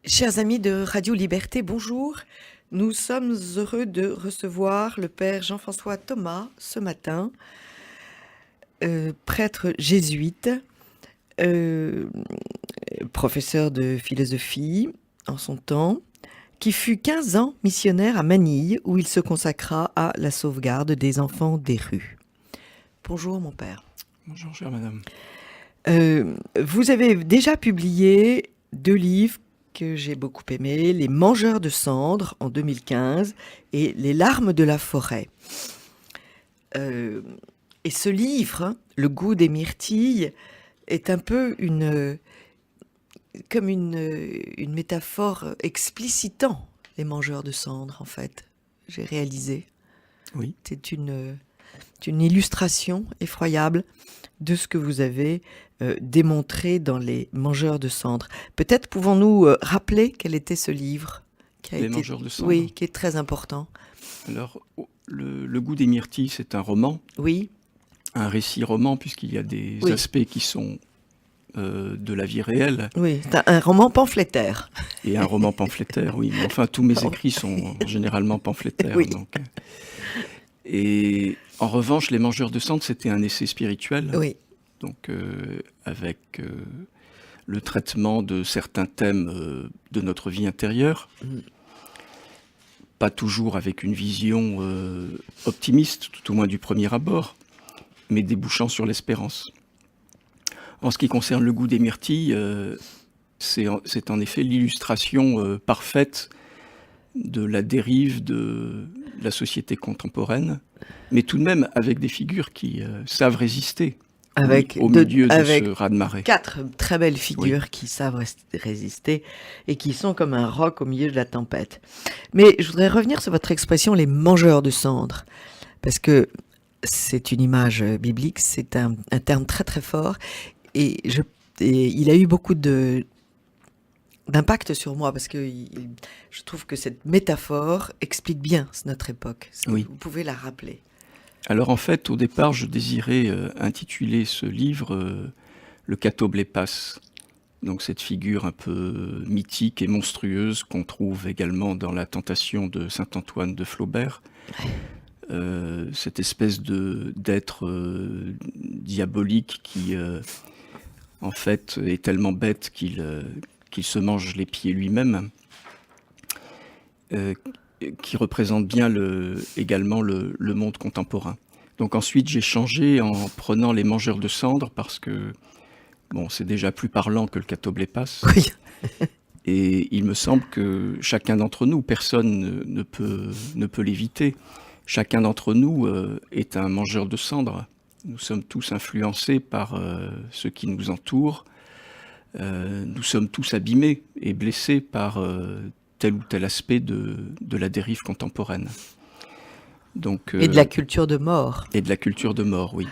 Chers amis de Radio Liberté, bonjour. Nous sommes heureux de recevoir le père Jean-François Thomas ce matin, prêtre jésuite, euh, professeur de philosophie en son temps, qui fut 15 ans missionnaire à Manille, où il se consacra à la sauvegarde des enfants des rues. Bonjour mon père. Bonjour, chère madame. Vous avez déjà publié 2 livres que j'ai beaucoup aimés, Les Mangeurs de cendres en 2015 et Les larmes de la forêt. Et ce livre, Le goût des myrtilles, est un peu comme une métaphore explicitant les mangeurs de cendres, en fait. J'ai réalisé. Oui. C'est une illustration effroyable de ce que vous avez démontré dans Les Mangeurs de cendres. Peut-être pouvons-nous rappeler quel était ce livre Les Mangeurs de cendres. Oui, qui est très important. Alors, le goût des myrtilles, c'est un roman. Oui. Un récit roman, puisqu'il y a des aspects qui sont de la vie réelle. Oui, c'est un roman pamphlétaire. Et un roman pamphlétaire, oui. Mais enfin, tous mes écrits sont généralement pamphlétaires. Oui. Donc. Et en revanche, Les Mangeurs de cendres, c'était un essai spirituel. Oui. Donc, avec le traitement de certains thèmes de notre vie intérieure. Pas toujours avec une vision optimiste, tout au moins du premier abord, mais débouchant sur l'espérance. En ce qui concerne le goût des myrtilles, c'est en effet l'illustration parfaite de la dérive de la société contemporaine, mais tout de même avec des figures qui savent résister au milieu de ce raz-de-marée. 4 très belles figures qui savent résister et qui sont comme un roc au milieu de la tempête. Mais je voudrais revenir sur votre expression « les mangeurs de cendres », parce que c'est une image biblique, c'est un terme très très fort, et il a eu beaucoup d'impact sur moi, parce que je trouve que cette métaphore explique bien notre époque. Vous pouvez la rappeler. Alors en fait, au départ, je désirais intituler ce livre Le Catoblépas. Donc cette figure un peu mythique et monstrueuse qu'on trouve également dans la Tentation de saint Antoine de Flaubert. Cette espèce d'être diabolique qui en fait est tellement bête qu'il se mange les pieds lui-même. Qui représente bien également le monde contemporain. Donc ensuite, j'ai changé en prenant Les Mangeurs de cendres parce que, bon, c'est déjà plus parlant que le Catoblépas. Oui. Et il me semble que chacun d'entre nous, personne ne peut l'éviter, chacun d'entre nous est un mangeur de cendres. Nous sommes tous influencés par ce qui nous entoure. Nous sommes tous abîmés et blessés par tel ou tel aspect de la dérive contemporaine. Donc, et de la culture de mort. Et de la culture de mort, oui.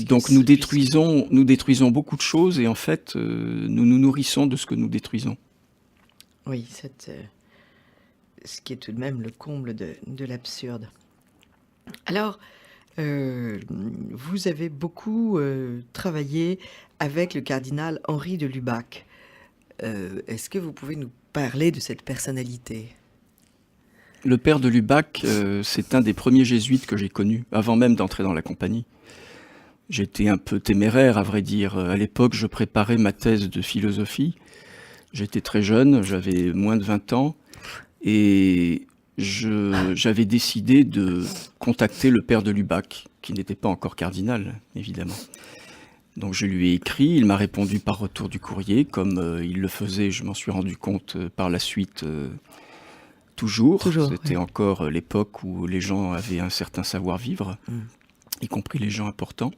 Donc nous détruisons beaucoup de choses et en fait, nous nous nourrissons de ce que nous détruisons. Oui, ce qui est tout de même le comble de l'absurde. Alors, vous avez beaucoup travaillé avec le cardinal Henri de Lubac. Est-ce que vous pouvez nous parler de cette personnalité ? Le père de Lubac, c'est un des premiers jésuites que j'ai connus, avant même d'entrer dans la compagnie. J'étais un peu téméraire, à vrai dire. À l'époque, je préparais ma thèse de philosophie. J'étais très jeune, j'avais moins de 20 ans, et j'avais décidé de contacter le père de Lubac, qui n'était pas encore cardinal, évidemment. Donc je lui ai écrit, il m'a répondu par retour du courrier, comme il le faisait, je m'en suis rendu compte par la suite, toujours. C'était encore l'époque où les gens avaient un certain savoir-vivre, y compris les gens importants.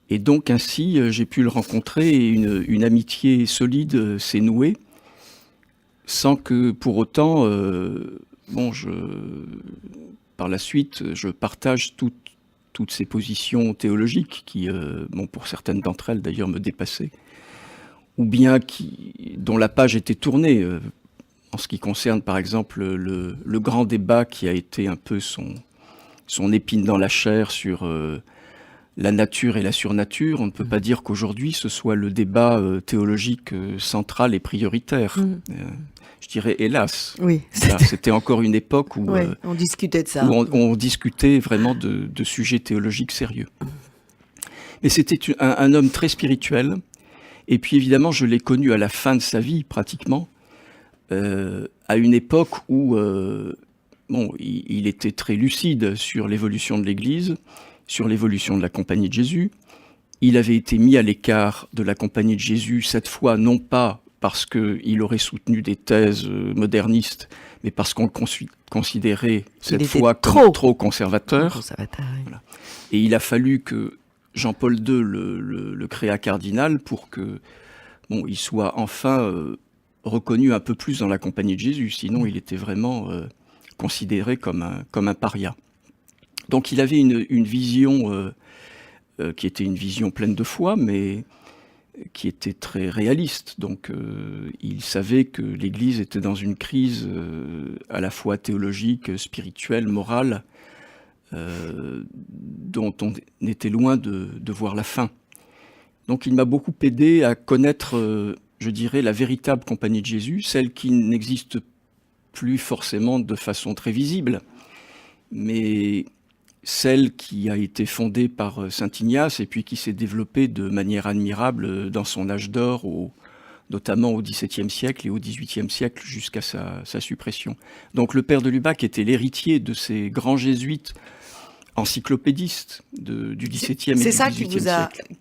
Et donc ainsi, j'ai pu le rencontrer et une amitié solide s'est nouée, sans que pour autant, par la suite, je partage toutes ces positions théologiques qui, pour certaines d'entre elles d'ailleurs, me dépassaient, ou bien dont la page était tournée, en ce qui concerne par exemple le grand débat qui a été un peu son épine dans la chair sur la nature et la surnature. On ne peut pas dire qu'aujourd'hui ce soit le débat théologique central et prioritaire. Je dirais hélas. Oui, Voilà, c'était encore une époque où, ouais, on discutait de ça. où on discutait vraiment de sujets théologiques sérieux. Mais c'était un homme très spirituel. Et puis évidemment, je l'ai connu à la fin de sa vie, pratiquement, à une époque où il était très lucide sur l'évolution de l'Église, sur l'évolution de la Compagnie de Jésus. Il avait été mis à l'écart de la Compagnie de Jésus, cette fois non pas parce qu'il aurait soutenu des thèses modernistes, mais parce qu'on le considérait cette fois comme trop conservateur. Voilà. Et il a fallu que Jean-Paul II le créa cardinal pour que il soit enfin reconnu un peu plus dans la Compagnie de Jésus. Sinon, il était vraiment considéré comme un paria. Donc il avait une vision qui était une vision pleine de foi, mais qui était très réaliste. Donc il savait que l'Église était dans une crise à la fois théologique, spirituelle, morale, dont on était loin de voir la fin. Donc il m'a beaucoup aidé à connaître, je dirais, la véritable Compagnie de Jésus, celle qui n'existe plus forcément de façon très visible, mais celle qui a été fondée par saint Ignace et puis qui s'est développée de manière admirable dans son âge d'or, notamment au XVIIe siècle et au XVIIIe siècle jusqu'à sa suppression. Donc le père de Lubac était l'héritier de ces grands jésuites encyclopédistes du XVIIe et du XVIIIe siècle.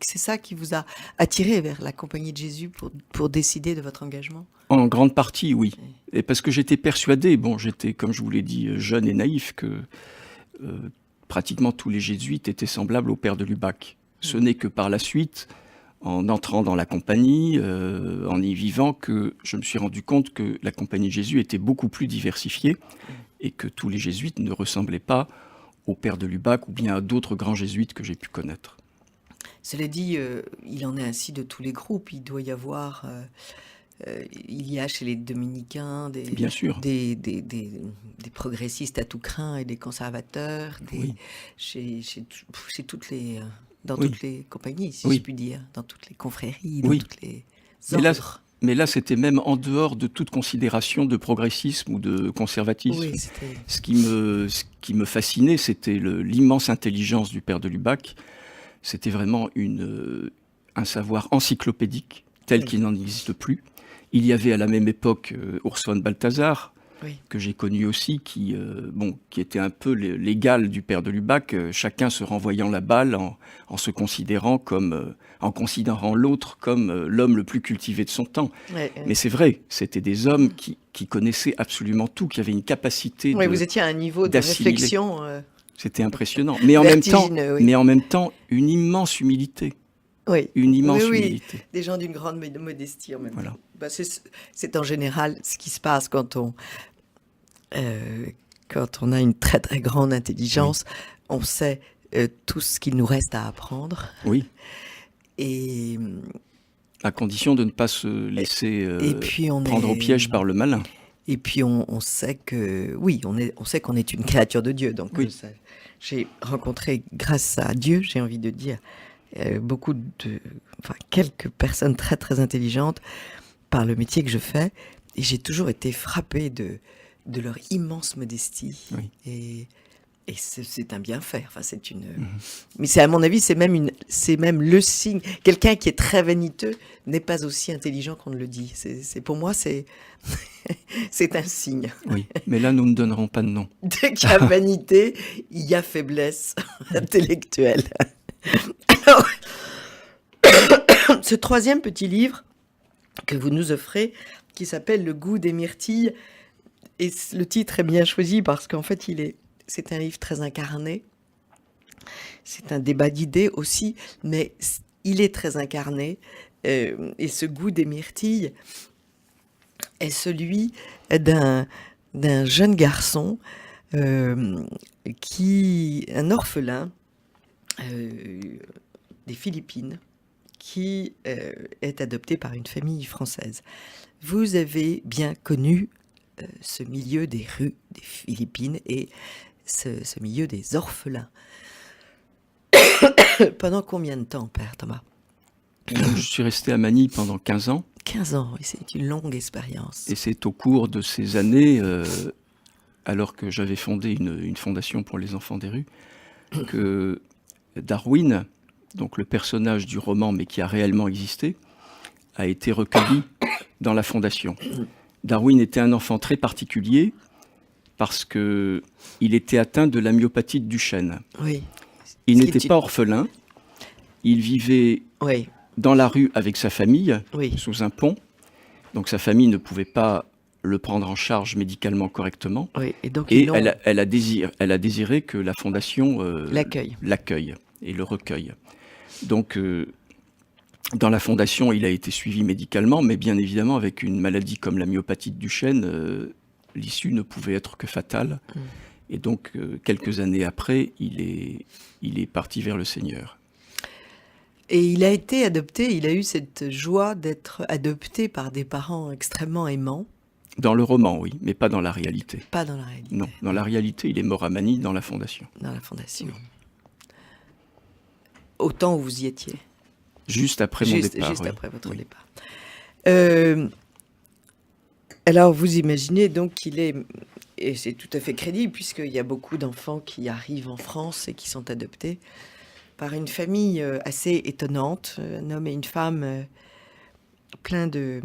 C'est ça qui vous a attiré vers la Compagnie de Jésus pour décider de votre engagement ? En grande partie, oui. Et parce que j'étais persuadé, j'étais, comme je vous l'ai dit, jeune et naïf, que pratiquement tous les jésuites étaient semblables au père de Lubac. Ce n'est que par la suite, en entrant dans la compagnie, en y vivant, que je me suis rendu compte que la Compagnie de Jésus était beaucoup plus diversifiée et que tous les jésuites ne ressemblaient pas au père de Lubac ou bien à d'autres grands jésuites que j'ai pu connaître. Cela dit, il en est ainsi de tous les groupes. Il doit y avoir... il y a chez les dominicains Bien sûr. des progressistes à tout crin et des conservateurs, chez toutes les, dans toutes les compagnies, si je puis dire, dans toutes les confréries, dans toutes les ordres. Mais là, c'était même en dehors de toute considération de progressisme ou de conservatisme. Oui, ce qui me fascinait, c'était l'immense intelligence du père de Lubac. C'était vraiment un savoir encyclopédique, tel qu'il n'en existe plus. Il y avait à la même époque Urs von Balthasar, que j'ai connu aussi, qui était un peu l'égal du père de Lubac, chacun se renvoyant la balle en se considérant en considérant l'autre comme l'homme le plus cultivé de son temps. Mais c'est vrai, c'était des hommes qui connaissaient absolument tout, qui avaient une capacité vous étiez à un niveau de réflexion. C'était impressionnant. Mais en même temps, une immense humilité. Une immense humilité. Des gens d'une grande modestie en même voilà. temps. C'est en général ce qui se passe quand on a une très très grande intelligence. On sait tout ce qu'il nous reste à apprendre. Oui. Et à condition de ne pas se laisser prendre au piège par le malin. Et puis on sait que on sait qu'on est une créature de Dieu. Donc j'ai rencontré, grâce à Dieu, j'ai envie de dire, quelques personnes très très intelligentes par le métier que je fais, et j'ai toujours été frappée de leur immense modestie. Et c'est un bienfait. Enfin, c'est une. Mais c'est, à mon avis, c'est même le signe. Quelqu'un qui est très vaniteux n'est pas aussi intelligent qu'on le dit. Pour moi, c'est un signe. Oui, mais là, nous ne donnerons pas de nom. Dès qu'il y a vanité, il y a faiblesse intellectuelle. Alors, ce troisième petit livre que vous nous offrez, qui s'appelle Le goût des myrtilles, et le titre est bien choisi parce qu'en fait, c'est un livre très incarné. C'est un débat d'idées aussi, mais il est très incarné. Et ce goût des myrtilles est celui d'un jeune garçon, un orphelin des Philippines, qui est adopté par une famille française. Vous avez bien connu ce milieu des rues des Philippines et ce milieu des orphelins. Pendant combien de temps, Père Thomas? Je suis resté à Manille pendant 15 ans. 15 ans, oui, c'est une longue expérience. Et c'est au cours de ces années, alors que j'avais fondé une fondation pour les enfants des rues, que Darwin, donc le personnage du roman, mais qui a réellement existé, a été recueilli dans la fondation. Darwin était un enfant très particulier parce qu'il était atteint de la myopathie de Duchenne. Oui. Il n'était pas orphelin, il vivait dans la rue avec sa famille, sous un pont, donc sa famille ne pouvait pas le prendre en charge médicalement correctement, et donc elle a désiré que la fondation l'accueille et le recueille. Donc, dans la fondation, il a été suivi médicalement, mais bien évidemment, avec une maladie comme la myopathie de Duchenne, l'issue ne pouvait être que fatale. Et donc, quelques années après, il est parti vers le Seigneur. Et il a été adopté, il a eu cette joie d'être adopté par des parents extrêmement aimants. Dans le roman, oui, mais pas dans la réalité. Pas dans la réalité. Non, dans la réalité, il est mort à Manille, dans la fondation. Dans la fondation. Oui. Au temps où vous y étiez. Juste après mon départ. Juste après votre départ. Alors, vous imaginez donc qu'il est, et c'est tout à fait crédible, puisqu'il y a beaucoup d'enfants qui arrivent en France et qui sont adoptés par une famille assez étonnante, un homme et une femme plein de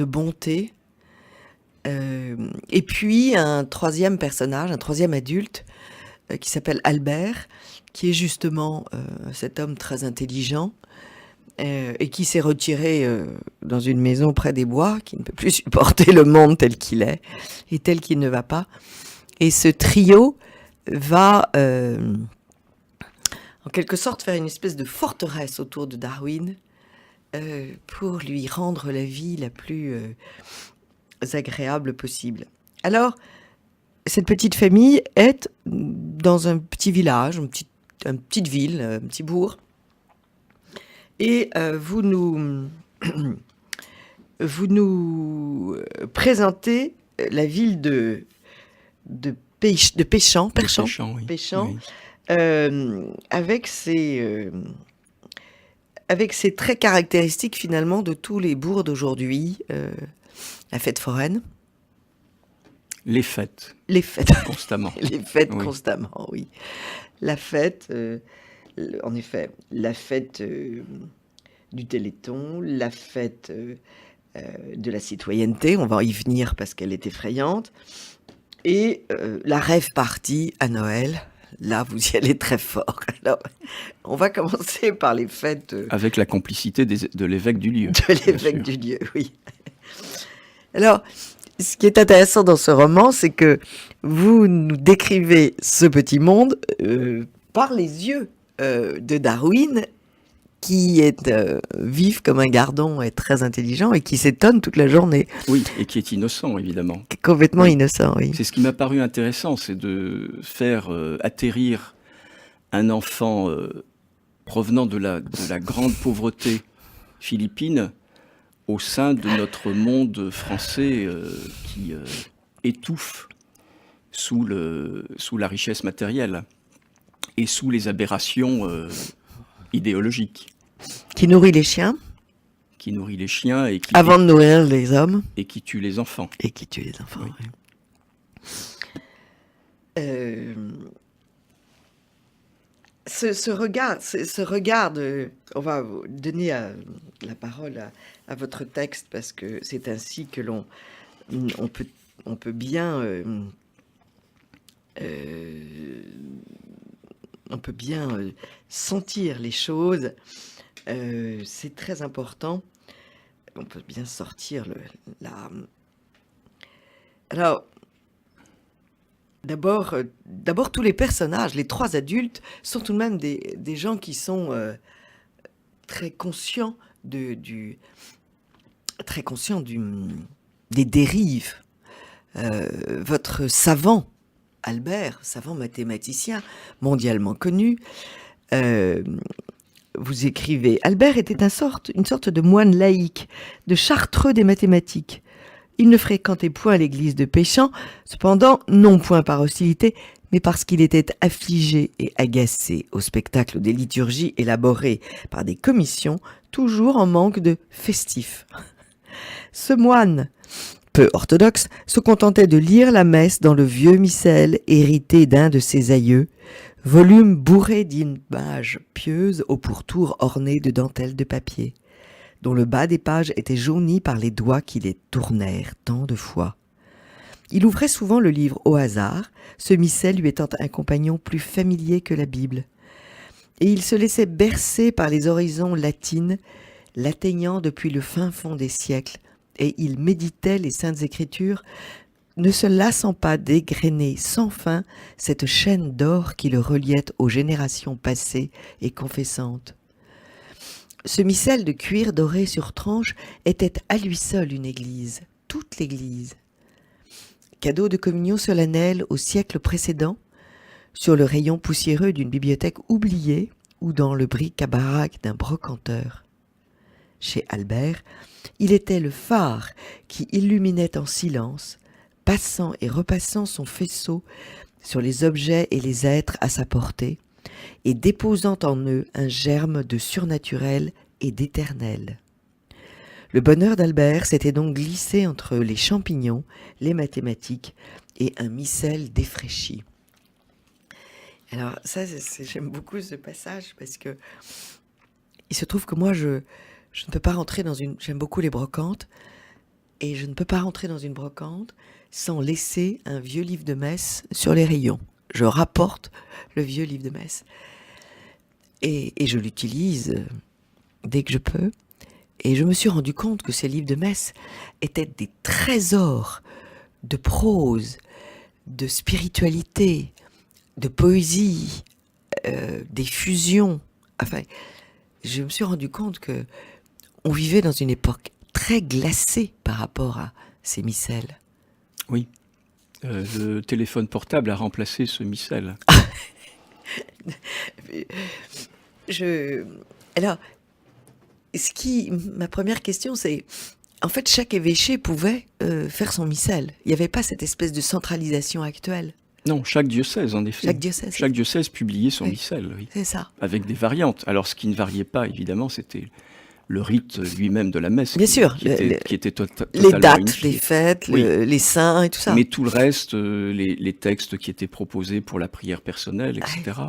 bonté. Et puis un troisième personnage, un troisième adulte qui s'appelle Albert, qui est justement cet homme très intelligent et qui s'est retiré dans une maison près des bois, qui ne peut plus supporter le monde tel qu'il est et tel qu'il ne va pas. Et ce trio va en quelque sorte faire une espèce de forteresse autour de Darwin pour lui rendre la vie la plus agréable possible. Alors, cette petite famille est dans un petit village, une petite ville, un petit bourg, et vous nous présentez la ville de Péchamps, avec ses traits caractéristiques finalement de tous les bourgs d'aujourd'hui, la fête foraine. Les fêtes. Constamment. Les fêtes constamment, oui. La fête, en effet, la fête du Téléthon, la fête de la citoyenneté, on va y venir parce qu'elle est effrayante, et la rave party à Noël. Là, vous y allez très fort. Alors, on va commencer par les fêtes... Avec la complicité de l'évêque du lieu. De l'évêque du lieu, oui. Alors, ce qui est intéressant dans ce roman, c'est que vous nous décrivez ce petit monde par les yeux de Darwin, qui est vif comme un gardon et très intelligent et qui s'étonne toute la journée. Oui, et qui est innocent, évidemment. Complètement innocent, oui. C'est ce qui m'a paru intéressant, c'est de faire atterrir un enfant provenant de la grande pauvreté philippine au sein de notre monde français qui étouffe sous la richesse matérielle et sous les aberrations idéologique. Qui nourrit les chiens. Qui nourrit les chiens et qui... Avant de nourrir les hommes. Et qui tue les enfants. Et qui tue les enfants, oui. Ce regard on va donner la parole à votre texte parce que c'est ainsi que on peut bien... on peut bien sentir les choses, c'est très important. On peut bien sortir Alors, d'abord, tous les personnages, les trois adultes, sont tout de même des gens qui sont très conscients des dérives. Votre savant, Albert, savant mathématicien mondialement connu, vous écrivez « Albert était une sorte de moine laïque, de chartreux des mathématiques. Il ne fréquentait point l'église de Péchamps, cependant, non point par hostilité, mais parce qu'il était affligé et agacé au spectacle des liturgies élaborées par des commissions toujours en manque de festif. Ce moine, peu orthodoxe, se contentait de lire la messe dans le vieux missel hérité d'un de ses aïeux, volume bourré d'images pieuses au pourtour orné de dentelles de papier, dont le bas des pages était jauni par les doigts qui les tournèrent tant de fois. Il ouvrait souvent le livre au hasard, ce missel lui étant un compagnon plus familier que la Bible. Et il se laissait bercer par les horizons latines, l'atteignant depuis le fin fond des siècles, et il méditait les Saintes Écritures, ne se lassant pas d'égrener sans fin cette chaîne d'or qui le reliait aux générations passées et confessantes. Ce missel de cuir doré sur tranche était à lui seul une église, toute l'église. Cadeau de communion solennelle au siècle précédent, sur le rayon poussiéreux d'une bibliothèque oubliée ou dans le bric-à-brac d'un brocanteur. Chez Albert, il était le phare qui illuminait en silence, passant et repassant son faisceau sur les objets et les êtres à sa portée, et déposant en eux un germe de surnaturel et d'éternel. Le bonheur d'Albert s'était donc glissé entre les champignons, les mathématiques et un missel défraîchi. Alors ça, j'aime beaucoup ce passage parce que il se trouve que moi, je ne peux pas rentrer dans une... J'aime beaucoup les brocantes et je ne peux pas rentrer dans une brocante sans laisser un vieux livre de messe sur les rayons. Je rapporte le vieux livre de messe et je l'utilise dès que je peux. Et je me suis rendu compte que ces livres de messe étaient des trésors de prose, de spiritualité, de poésie, des fusions. Enfin, je me suis rendu compte que on vivait dans une époque très glacée par rapport à ces missels. Oui, le téléphone portable a remplacé ce missel. Alors, ma première question, c'est, en fait, chaque évêché pouvait faire son missel. Il n'y avait pas cette espèce de centralisation actuelle. Non, chaque diocèse, en effet. Chaque diocèse publiait son oui, missel, oui. C'est ça. Avec des variantes. Alors, ce qui ne variait pas, évidemment, c'était le rite lui-même de la messe. Bien sûr. Qui était totalement les dates, unifié. les fêtes, Oui. les saints et tout ça. Mais tout le reste, les textes qui étaient proposés pour la prière personnelle, etc.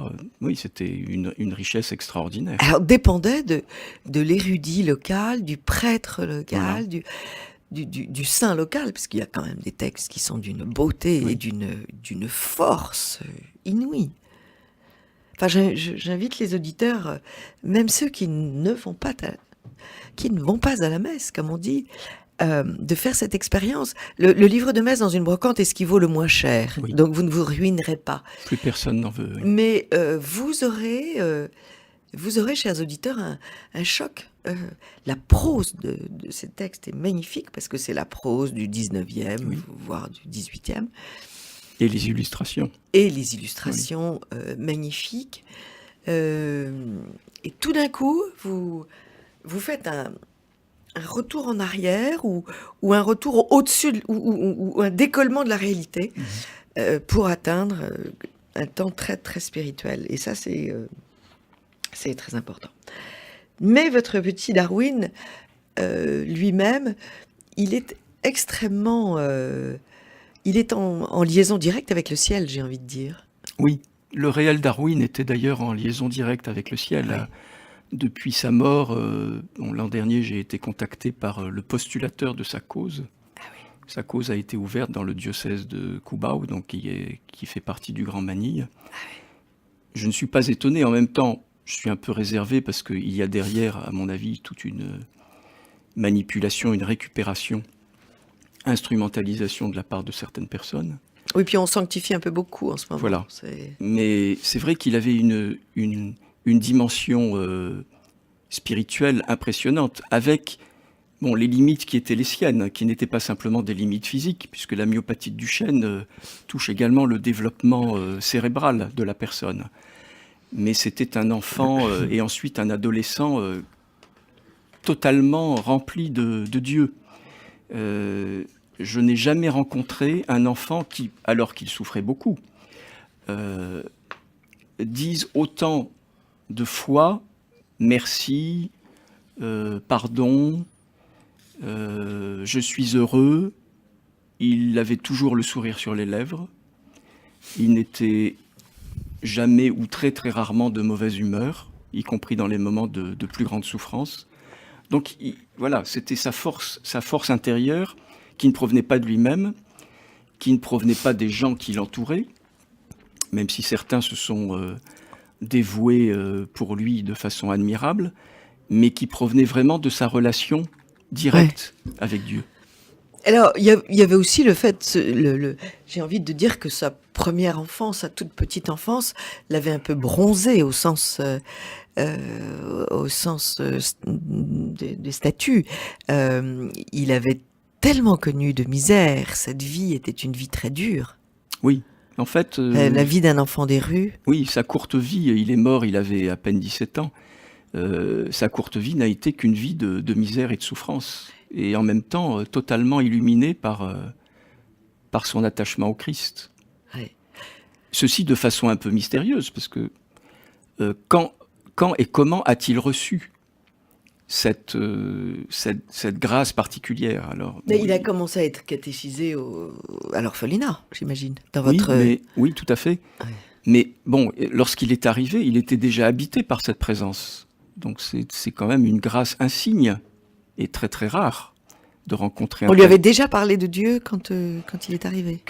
Oui, c'était une richesse extraordinaire. Alors, dépendait de l'érudit local, du prêtre local, Voilà. du saint local, parce qu'il y a quand même des textes qui sont d'une beauté et d'une force inouïe. Enfin, j'invite les auditeurs, même ceux qui ne vont pas à la messe, comme on dit, de faire cette expérience. Le livre de messe dans une brocante est ce qui vaut le moins cher, donc vous ne vous ruinerez pas. Plus personne n'en veut. Oui. Mais vous aurez, chers auditeurs, un choc. La prose de ces textes est magnifique, parce que c'est la prose du 19e, voire du 18e. Et les illustrations. Magnifiques. Et tout d'un coup, vous faites un retour en arrière ou un retour au-dessus, ou un décollement de la réalité pour atteindre un temps très, très spirituel. Et ça, c'est très important. Mais votre petit Darwin, lui-même, il est extrêmement... il est en liaison directe avec le ciel, j'ai envie de dire. Oui, le réel Darwin était d'ailleurs en liaison directe avec le ciel. Oui. Depuis sa mort, l'an dernier, j'ai été contacté par le postulateur de sa cause. Ah oui. Sa cause a été ouverte dans le diocèse de Cubao, donc qui fait partie du Grand Manille. Ah oui. Je ne suis pas étonné, en même temps, je suis un peu réservé parce qu'il y a derrière, à mon avis, toute une manipulation, une récupération, instrumentalisation de la part de certaines personnes. Oui, puis on sanctifie un peu beaucoup en ce moment. Voilà. Mais c'est vrai qu'il avait une dimension spirituelle impressionnante, avec les limites qui étaient les siennes, qui n'étaient pas simplement des limites physiques, puisque la myopathie de Duchenne touche également le développement cérébral de la personne. Mais c'était un enfant et ensuite un adolescent totalement rempli de Dieu. Je n'ai jamais rencontré un enfant qui, alors qu'il souffrait beaucoup, euh, disent autant de fois merci, pardon, je suis heureux. Il avait toujours le sourire sur les lèvres. Il n'était jamais ou très très rarement de mauvaise humeur, y compris dans les moments de plus grande souffrance. Donc voilà, c'était sa force intérieure qui ne provenait pas de lui-même, qui ne provenait pas des gens qui l'entouraient, même si certains se sont dévoués pour lui de façon admirable, mais qui provenait vraiment de sa relation directe avec Dieu. Alors, il y avait aussi le fait, j'ai envie de dire que sa première enfance, sa toute petite enfance, l'avait un peu bronzé au sens des statuts. Il avait tellement connu de misère, cette vie était une vie très dure. Oui, en fait... la vie d'un enfant des rues. Oui, sa courte vie, il est mort, il avait à peine 17 ans. Sa courte vie n'a été qu'une vie de misère et de souffrance. Et en même temps, totalement illuminée par son attachement au Christ. Ouais. Ceci de façon un peu mystérieuse, parce que quand et comment a-t-il reçu cette grâce particulière? Alors, Mais il a commencé à être catéchisé à l'orphelinat, j'imagine, dans oui, votre... oui, tout à fait. Ouais. Mais bon, lorsqu'il est arrivé, il était déjà habité par cette présence. Donc c'est quand même une grâce insigne et très très rare de rencontrer un... On lui avait déjà parlé de Dieu quand il est arrivé.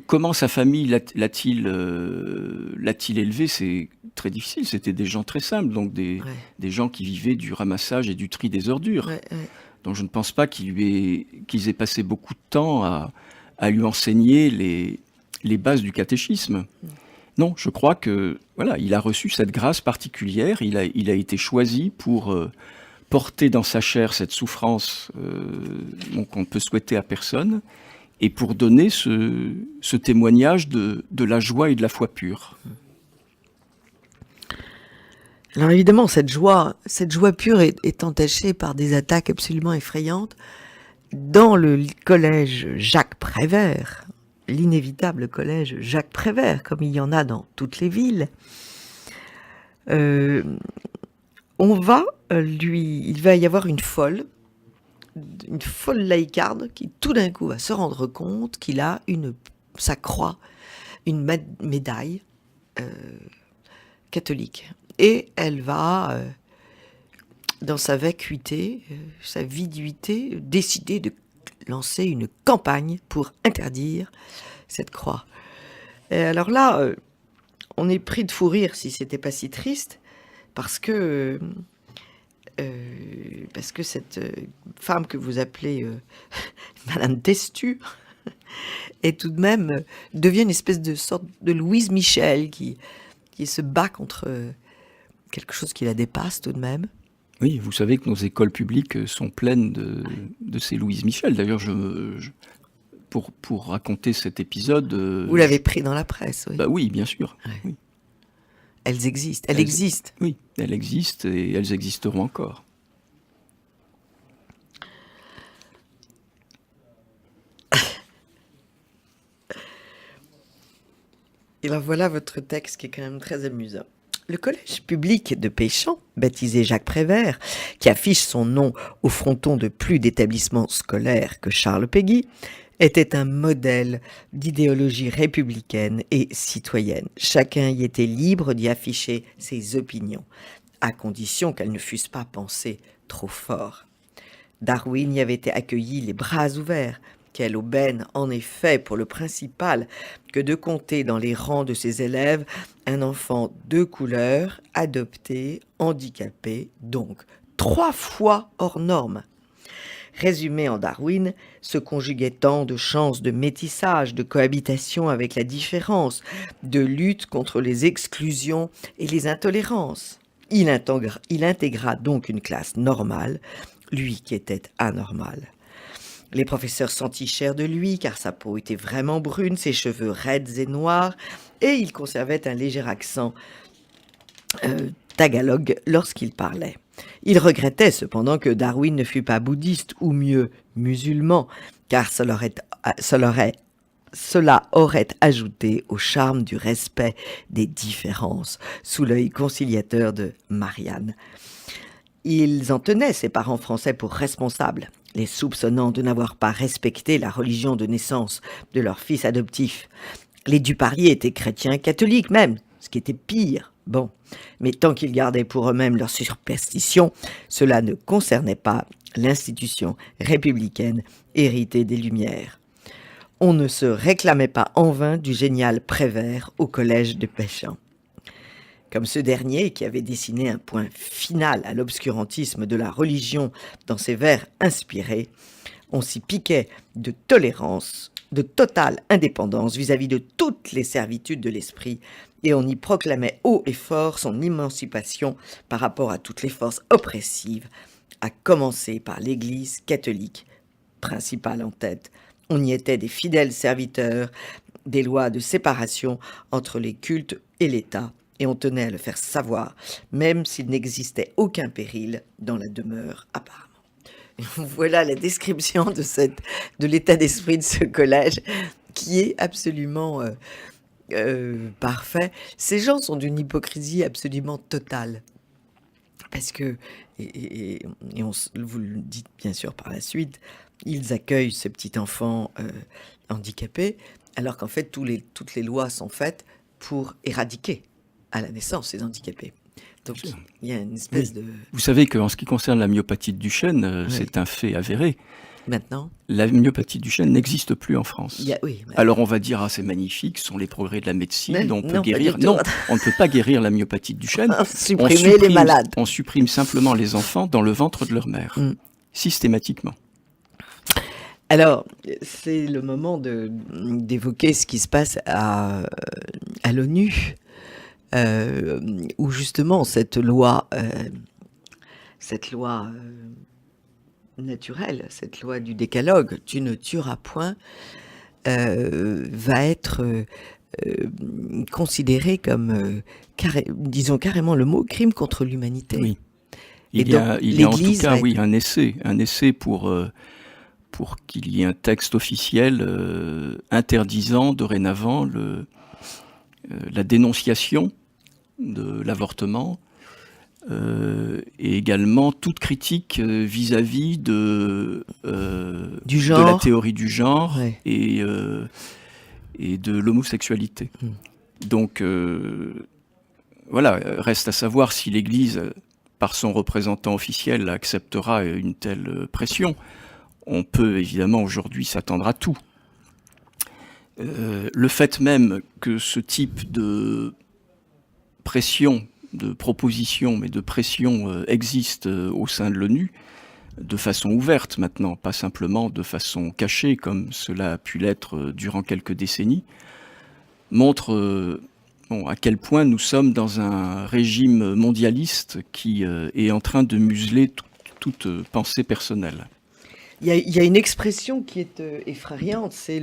Comment sa famille l'a-t-il élevé? C'est très difficile. C'était des gens très simples, donc des gens qui vivaient du ramassage et du tri des ordures. Ouais. Donc je ne pense pas qu'ils aient passé beaucoup de temps à lui enseigner les bases du catéchisme. Non, je crois que voilà, il a reçu cette grâce particulière. Il a été choisi pour porter dans sa chair cette souffrance qu'on ne peut souhaiter à personne, et pour donner ce témoignage de la joie et de la foi pure. Alors évidemment, cette joie pure est entachée par des attaques absolument effrayantes. Dans le collège Jacques Prévert, l'inévitable collège Jacques Prévert, comme il y en a dans toutes les villes, il va y avoir une folle laïcarde qui tout d'un coup va se rendre compte qu'il a sa croix, une médaille catholique. Et elle va, dans sa vacuité, sa viduité, décider de lancer une campagne pour interdire cette croix. Et alors là, on est pris de fou rire si c'était pas si triste, parce que cette femme que vous appelez Madame Testu est tout de même devient une espèce de sorte de Louise Michel qui se bat contre quelque chose qui la dépasse tout de même. Oui, vous savez que nos écoles publiques sont pleines de ces Louise Michel. D'ailleurs, pour raconter cet épisode... Vous l'avez pris dans la presse, oui. Bah oui, bien sûr. Ouais. Oui. Elles existent. Elles existent. Oui, elles existent et elles existeront encore. Et alors voilà votre texte qui est quand même très amusant. Le collège public de Péchamps, baptisé Jacques Prévert, qui affiche son nom au fronton de plus d'établissements scolaires que Charles Péguy, était un modèle d'idéologie républicaine et citoyenne. Chacun y était libre d'y afficher ses opinions, à condition qu'elles ne fussent pas pensées trop fort. Darwin y avait été accueilli les bras ouverts. Quelle aubaine, en effet, pour le principal, que de compter dans les rangs de ses élèves un enfant de couleur, adopté, handicapé, donc 3 fois hors norme. Résumé en Darwin, se conjuguait tant de chances de métissage, de cohabitation avec la différence, de lutte contre les exclusions et les intolérances. Il intégra donc une classe normale, lui qui était anormal. Les professeurs s'entichèrent de lui, car sa peau était vraiment brune, ses cheveux raides et noirs, et il conservait un léger accent tagalog lorsqu'il parlait. Il regrettait cependant que Darwin ne fût pas bouddhiste, ou mieux, musulman, car ça l'aurait Cela aurait ajouté au charme du respect des différences sous l'œil conciliateur de Marianne. Ils en tenaient, ses parents français, pour responsables, les soupçonnant de n'avoir pas respecté la religion de naissance de leur fils adoptif. Les Duparlier étaient chrétiens catholiques même, ce qui était pire. Bon, mais tant qu'ils gardaient pour eux-mêmes leur superstition, cela ne concernait pas l'institution républicaine héritée des Lumières. On ne se réclamait pas en vain du génial Prévert au collège de Péchamp. Comme ce dernier, qui avait dessiné un point final à l'obscurantisme de la religion dans ses vers inspirés, on s'y piquait de tolérance, de totale indépendance vis-à-vis de toutes les servitudes de l'esprit, et on y proclamait haut et fort son émancipation par rapport à toutes les forces oppressives, à commencer par l'Église catholique, principale en tête. On y était des fidèles serviteurs des lois de séparation entre les cultes et l'État, et on tenait à le faire savoir, même s'il n'existait aucun péril dans la demeure apparemment. Et voilà la description de l'état d'esprit de ce collège, qui est absolument parfait. Ces gens sont d'une hypocrisie absolument totale. Parce que, vous le dites bien sûr par la suite, ils accueillent ce petit enfant handicapé, alors qu'en fait, toutes les lois sont faites pour éradiquer à la naissance ces handicapés. Donc, il y a une espèce de... Vous savez qu'en ce qui concerne la myopathie de Duchenne, c'est un fait avéré. Maintenant, la myopathie de Duchenne n'existe plus en France. Oui, alors on va dire, ah c'est magnifique, ce sont les progrès de la médecine, on peut guérir. Non, on ne peut pas guérir la myopathie de Duchenne. Supprimer les malades. On supprime simplement les enfants dans le ventre de leur mère, systématiquement. Alors, c'est le moment d'évoquer ce qui se passe à l'ONU, où justement cette loi naturelle, cette loi du décalogue, tu ne tueras point, va être considérée comme, disons carrément le mot, crime contre l'humanité. Oui. Il y a en tout cas un essai pour qu'il y ait un texte officiel interdisant dorénavant la dénonciation de l'avortement, et également toute critique vis-à-vis de la théorie du genre et de l'homosexualité. Donc voilà, reste à savoir si l'Église, par son représentant officiel, acceptera une telle pression. On peut évidemment aujourd'hui s'attendre à tout. Le fait même que ce type de pression, de proposition, mais de pression existe au sein de l'ONU, de façon ouverte maintenant, pas simplement de façon cachée, comme cela a pu l'être durant quelques décennies, montre à quel point nous sommes dans un régime mondialiste qui est en train de museler toute pensée personnelle. Il y a une expression qui est effrayante, c'est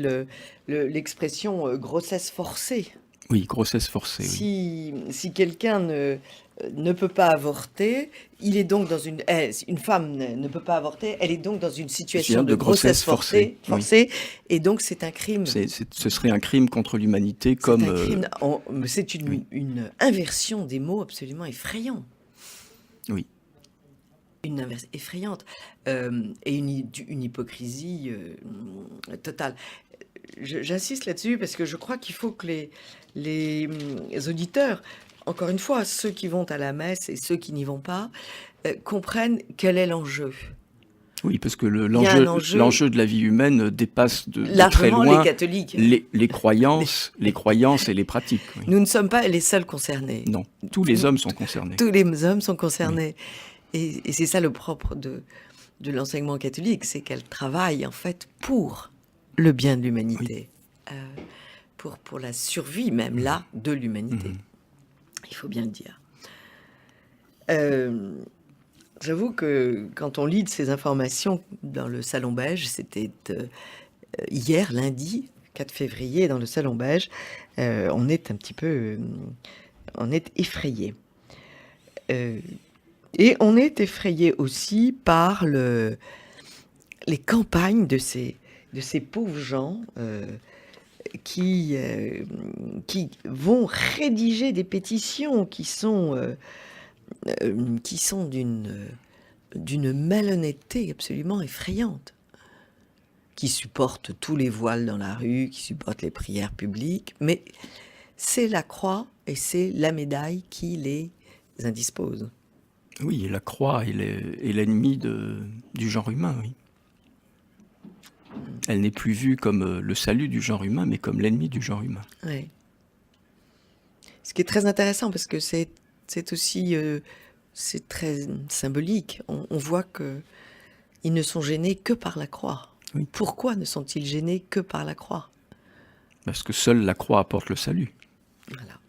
l'expression grossesse forcée. Oui, grossesse forcée. Si quelqu'un ne peut pas avorter, il est donc dans une femme ne peut pas avorter, elle est donc dans une situation de grossesse forcée, et donc c'est un crime. Ce serait un crime contre l'humanité, c'est une inversion des mots absolument effrayant. Oui. Une inversion effrayante et une hypocrisie totale. J'insiste là-dessus parce que je crois qu'il faut que les auditeurs, encore une fois, ceux qui vont à la messe et ceux qui n'y vont pas, comprennent quel est l'enjeu. Oui, parce que l'enjeu de la vie humaine dépasse de très loin les catholiques. Les croyances et les pratiques. Oui. Nous ne sommes pas les seuls concernés. Non, tous les hommes sont concernés. Tous les hommes sont concernés. Oui. Et c'est ça le propre de l'enseignement catholique, c'est qu'elle travaille en fait pour le bien de l'humanité, pour la survie même là de l'humanité. Il faut bien le dire. J'avoue que quand on lit de ces informations dans le Salon Beige, c'était hier, lundi, 4 février, dans le Salon Beige, on est un petit peu... on est effrayé. Et on est effrayé aussi par les campagnes de ces pauvres gens qui, qui vont rédiger des pétitions qui sont d'une malhonnêteté absolument effrayante, qui supportent tous les voiles dans la rue, qui supportent les prières publiques, mais c'est la croix et c'est la médaille qui les indispose. Oui, la croix est l'ennemi du genre humain, oui. Elle n'est plus vue comme le salut du genre humain, mais comme l'ennemi du genre humain. Ouais. Ce qui est très intéressant, parce que c'est aussi c'est très symbolique. On voit qu'ils ne sont gênés que par la croix. Oui. Pourquoi ne sont-ils gênés que par la croix? Parce que seule la croix apporte le salut. Voilà.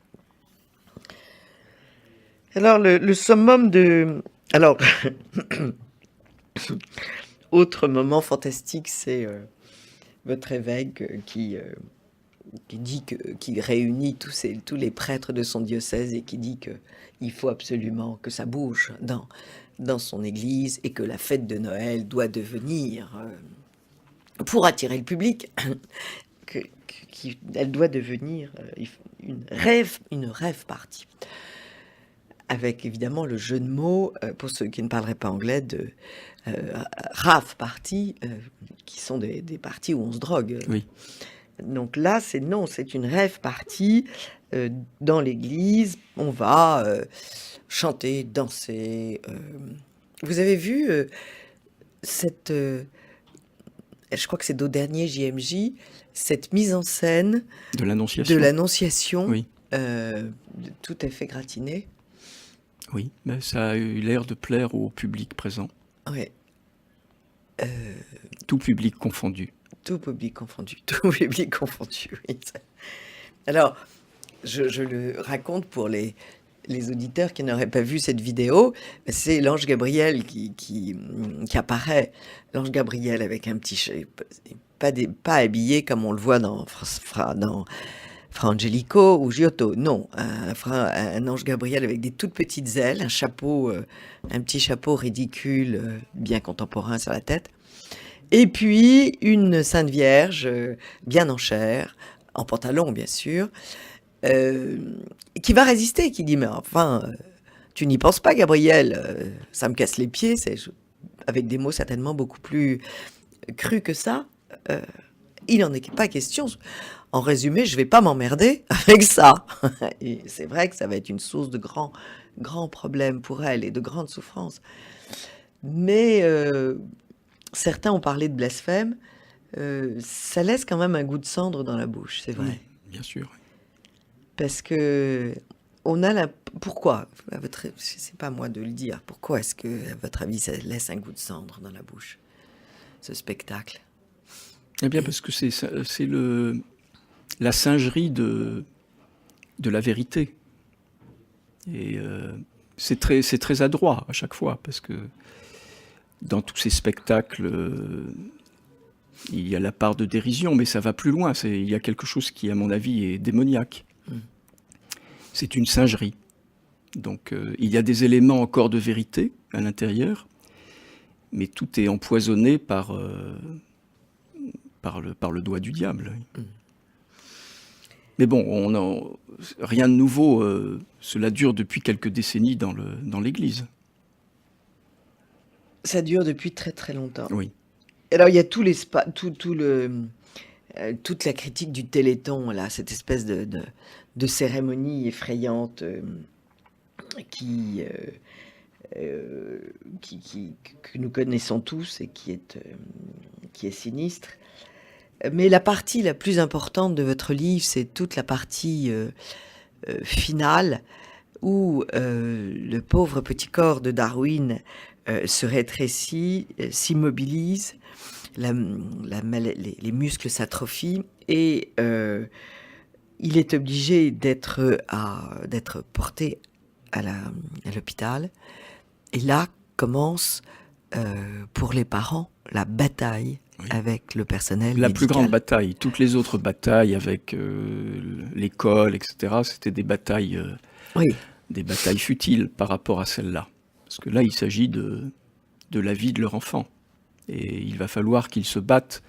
Alors, le summum de... Alors, autre moment fantastique, c'est votre évêque qui dit qui réunit tous les prêtres de son diocèse et qui dit qu'il faut absolument que ça bouge dans son église et que la fête de Noël doit devenir, pour attirer le public, elle doit devenir une rêve party. Avec évidemment le jeu de mots, pour ceux qui ne parleraient pas anglais, de rave party, qui sont des parties où on se drogue. Oui. Donc là, c'est une rêve party dans l'église. On va chanter, danser. Vous avez vu cette... je crois que c'est au dernier JMJ, cette mise en scène de l'Annonciation, oui. Oui. Tout à fait gratinée. Oui, mais ça a eu l'air de plaire au public présent. Oui. Tout public confondu. Tout public confondu, oui. Alors, je le raconte pour les auditeurs qui n'auraient pas vu cette vidéo. C'est l'ange Gabriel qui apparaît. L'ange Gabriel avec un petit... Pas habillé comme on le voit dans Fra Angelico ou Giotto. Non, un ange Gabriel avec des toutes petites ailes, un petit chapeau ridicule, bien contemporain sur la tête. Et puis, une Sainte Vierge, bien en chair, en pantalon, bien sûr, qui va résister, qui dit, mais enfin, tu n'y penses pas, Gabriel, ça me casse les pieds, avec des mots certainement beaucoup plus crus que ça. Il n'en est pas question. En résumé, je ne vais pas m'emmerder avec ça. Et c'est vrai que ça va être une source de grands problèmes pour elle et de grandes souffrances. Mais... certains ont parlé de blasphème, ça laisse quand même un goût de cendre dans la bouche, c'est vrai. Oui, bien sûr. Parce que on a pourquoi, c'est pas à moi de le dire, pourquoi est-ce que, à votre avis, ça laisse un goût de cendre dans la bouche, ce spectacle? Eh bien, parce que c'est la singerie de la vérité. Et c'est très adroit à chaque fois, parce que dans tous ces spectacles, il y a la part de dérision, mais ça va plus loin. Il y a quelque chose qui, à mon avis, est démoniaque. C'est une singerie. Donc, il y a des éléments encore de vérité à l'intérieur, mais tout est empoisonné par le doigt du diable. Mais bon, rien de nouveau. Cela dure depuis quelques décennies dans l'Église. Ça dure depuis très très longtemps. Oui. Alors il y a toute la critique du Téléthon, là, cette espèce de cérémonie effrayante que nous connaissons tous et qui est sinistre. Mais la partie la plus importante de votre livre, c'est toute la partie finale où le pauvre petit corps de Darwin se rétrécit, s'immobilise, les muscles s'atrophient et il est obligé d'être porté à l'hôpital. Et là commence pour les parents la bataille avec le personnel la médical. Plus grande bataille. Toutes les autres batailles avec l'école, etc., c'était des batailles futiles par rapport à celle-là. Parce que là, il s'agit de la vie de leur enfant. Et il va falloir qu'ils se battent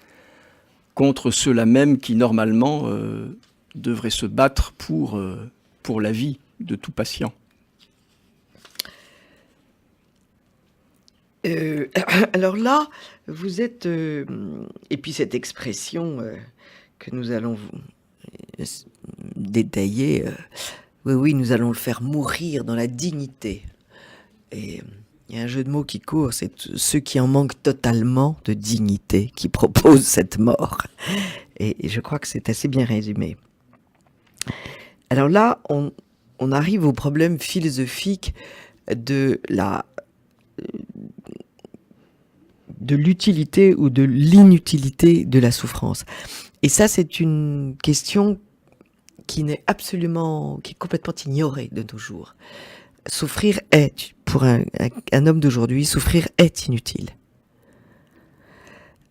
contre ceux-là même qui, normalement, devraient se battre pour la vie de tout patient. Alors là, vous êtes... et puis cette expression que nous allons détailler, oui, nous allons le faire mourir dans la dignité. Et il y a un jeu de mots qui court, c'est ceux qui en manquent totalement de dignité qui proposent cette mort. Et je crois que c'est assez bien résumé. Alors là, on arrive au problème philosophique de l'utilité ou de l'inutilité de la souffrance. Et ça, c'est une question qui est complètement ignorée de nos jours. Souffrir pour un homme d'aujourd'hui, souffrir est inutile.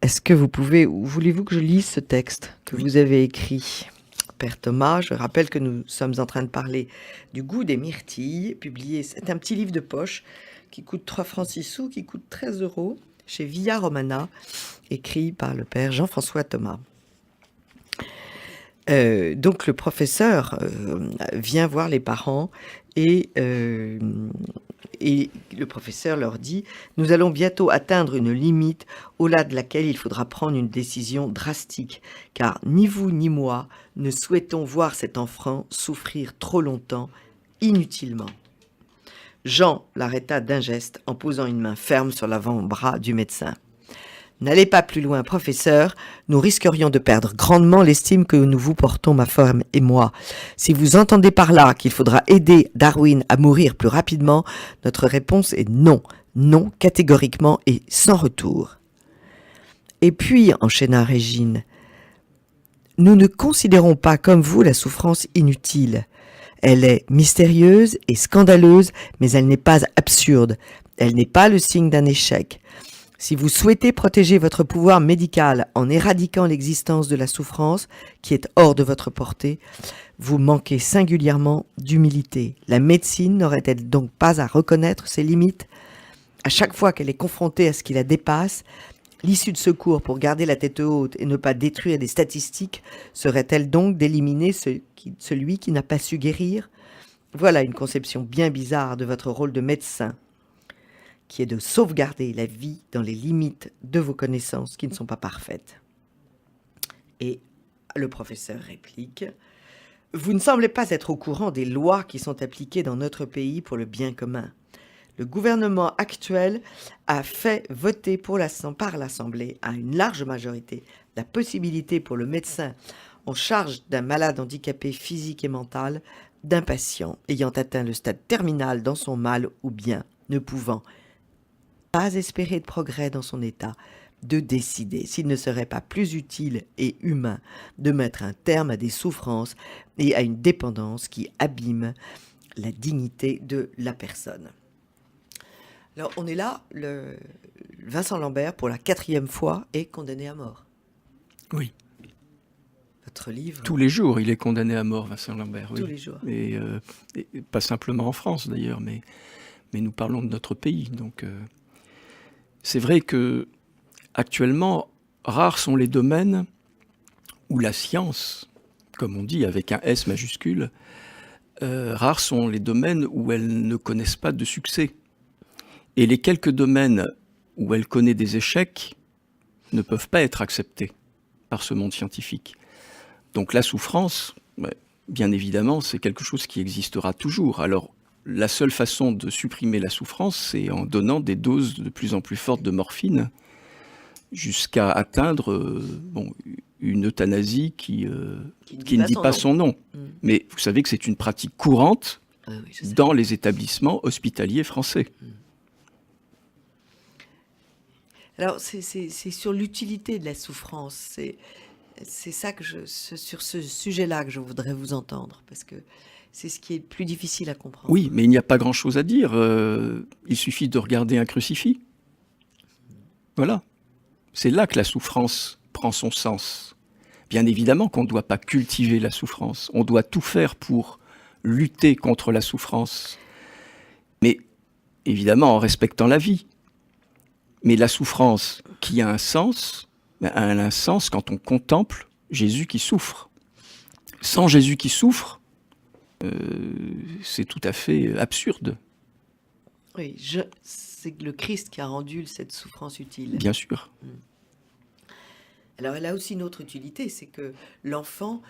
Est-ce que voulez-vous que je lise ce texte que vous avez écrit, Père Thomas? Je rappelle que nous sommes en train de parler du goût des myrtilles, publié, c'est un petit livre de poche qui coûte 3 francs 6 sous, qui coûte 13 € chez Via Romana, écrit par le Père Jean-François Thomas. Donc le professeur vient voir les parents et le professeur leur dit « Nous allons bientôt atteindre une limite au-delà de laquelle il faudra prendre une décision drastique, car ni vous ni moi ne souhaitons voir cet enfant souffrir trop longtemps, inutilement. » Jean l'arrêta d'un geste en posant une main ferme sur l'avant-bras du médecin. « N'allez pas plus loin, professeur, nous risquerions de perdre grandement l'estime que nous vous portons, ma femme et moi. Si vous entendez par là qu'il faudra aider Darwin à mourir plus rapidement, notre réponse est non, non, catégoriquement et sans retour. » Et puis, enchaîna Régine, « Nous ne considérons pas comme vous la souffrance inutile. Elle est mystérieuse et scandaleuse, mais elle n'est pas absurde. Elle n'est pas le signe d'un échec. Si vous souhaitez protéger votre pouvoir médical en éradiquant l'existence de la souffrance, qui est hors de votre portée, vous manquez singulièrement d'humilité. La médecine n'aurait-elle donc pas à reconnaître ses limites? À chaque fois qu'elle est confrontée à ce qui la dépasse, l'issue de secours pour garder la tête haute et ne pas détruire des statistiques serait-elle donc d'éliminer celui qui n'a pas su guérir? Voilà une conception bien bizarre de votre rôle de médecin, qui est de sauvegarder la vie dans les limites de vos connaissances qui ne sont pas parfaites. Et le professeur réplique, « Vous ne semblez pas être au courant des lois qui sont appliquées dans notre pays pour le bien commun. Le gouvernement actuel a fait voter par l'Assemblée à une large majorité la possibilité pour le médecin en charge d'un malade handicapé physique et mental, d'un patient ayant atteint le stade terminal dans son mal ou bien ne pouvant pas espérer de progrès dans son état, de décider s'il ne serait pas plus utile et humain de mettre un terme à des souffrances et à une dépendance qui abîme la dignité de la personne. » Alors on est là, Vincent Lambert, pour la 4e fois, est condamné à mort. Oui. Votre livre... Tous les jours, il est condamné à mort, Vincent Lambert. Tous oui. les jours. Et pas simplement en France, d'ailleurs, mais nous parlons de notre pays. Donc, c'est vrai que actuellement, rares sont les domaines où la science, comme on dit avec un S majuscule, rares sont les domaines où elles ne connaissent pas de succès. Et les quelques domaines où elle connaît des échecs ne peuvent pas être acceptés par ce monde scientifique. Donc la souffrance, bien évidemment, c'est quelque chose qui existera toujours. Alors, la seule façon de supprimer la souffrance, c'est en donnant des doses de plus en plus fortes de morphine, jusqu'à atteindre une euthanasie qui ne dit pas son nom. Mais vous savez que c'est une pratique courante dans les établissements hospitaliers français. Alors, c'est sur l'utilité de la souffrance. C'est ça sur ce sujet-là que je voudrais vous entendre, parce que c'est ce qui est le plus difficile à comprendre. Oui, mais il n'y a pas grand-chose à dire. Il suffit de regarder un crucifix. Voilà. C'est là que la souffrance prend son sens. Bien évidemment qu'on ne doit pas cultiver la souffrance. On doit tout faire pour lutter contre la souffrance. Mais évidemment en respectant la vie. Mais la souffrance qui a un sens, a un sens quand on contemple Jésus qui souffre. Sans Jésus qui souffre, c'est tout à fait absurde. Oui, c'est le Christ qui a rendu cette souffrance utile. Bien sûr. Alors elle a aussi une autre utilité, c'est que l'enfant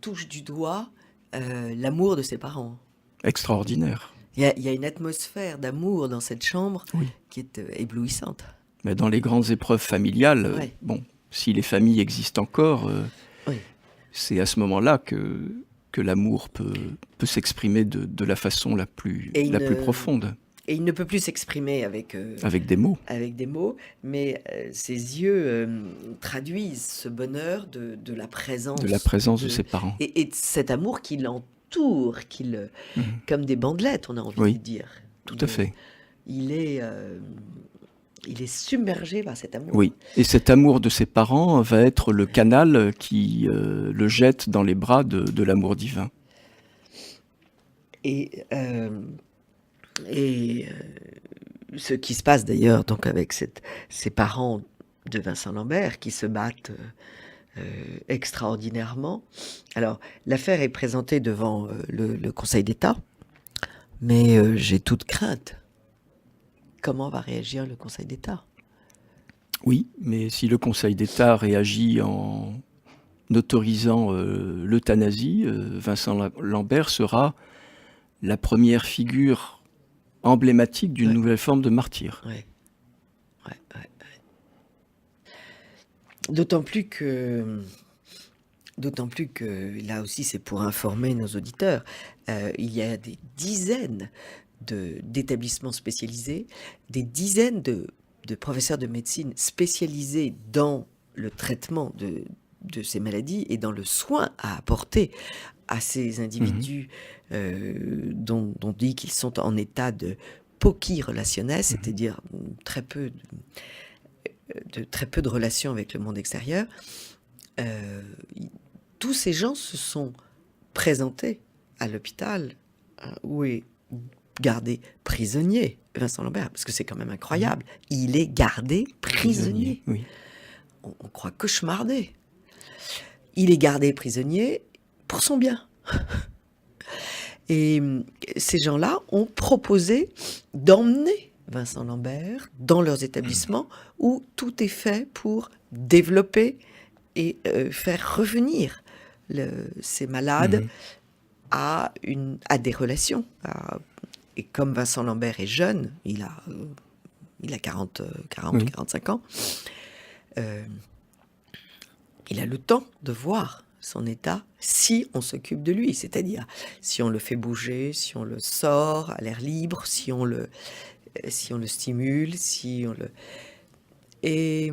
touche du doigt l'amour de ses parents. Extraordinaire. Il y a une atmosphère d'amour dans cette chambre Oui. qui est éblouissante. Mais dans les grandes épreuves familiales, Ouais. bon, si les familles existent encore, Oui. c'est à ce moment-là que l'amour peut s'exprimer de la façon la plus profonde. Et il ne peut plus s'exprimer avec des mots. Avec des mots, mais ses yeux traduisent ce bonheur de la présence. De la présence de ses parents. Et de cet amour qui l'entoure, comme des bandelettes, on a envie de dire. Tout à fait. Il est submergé par cet amour. Oui, et cet amour de ses parents va être le canal qui le jette dans les bras de l'amour divin. Et ce qui se passe d'ailleurs donc avec ces parents de Vincent Lambert qui se battent extraordinairement. Alors l'affaire est présentée devant le Conseil d'État, mais j'ai toute crainte. Comment va réagir le Conseil d'État ? Oui, mais si le Conseil d'État réagit en autorisant l'euthanasie, Vincent Lambert sera la première figure emblématique d'une nouvelle forme de martyr. Ouais. D'autant plus que, là aussi, c'est pour informer nos auditeurs, il y a des dizaines d'établissements spécialisés, des dizaines de professeurs de médecine spécialisés dans le traitement de ces maladies et dans le soin à apporter à ces individus dont on dit qu'ils sont en état de pochirelationnel, c'est-à-dire très peu de relations avec le monde extérieur. Tous ces gens se sont présentés à l'hôpital où est gardé prisonnier Vincent Lambert, parce que c'est quand même incroyable. Il est gardé prisonnier. Oui. On croit cauchemarder. Il est gardé prisonnier pour son bien. Et ces gens-là ont proposé d'emmener Vincent Lambert dans leurs établissements où tout est fait pour développer et faire revenir ces malades à des relations. Et comme Vincent Lambert est jeune, il a 45 ans, il a le temps de voir son état si on s'occupe de lui, c'est-à-dire si on le fait bouger, si on le sort à l'air libre, si on le stimule, et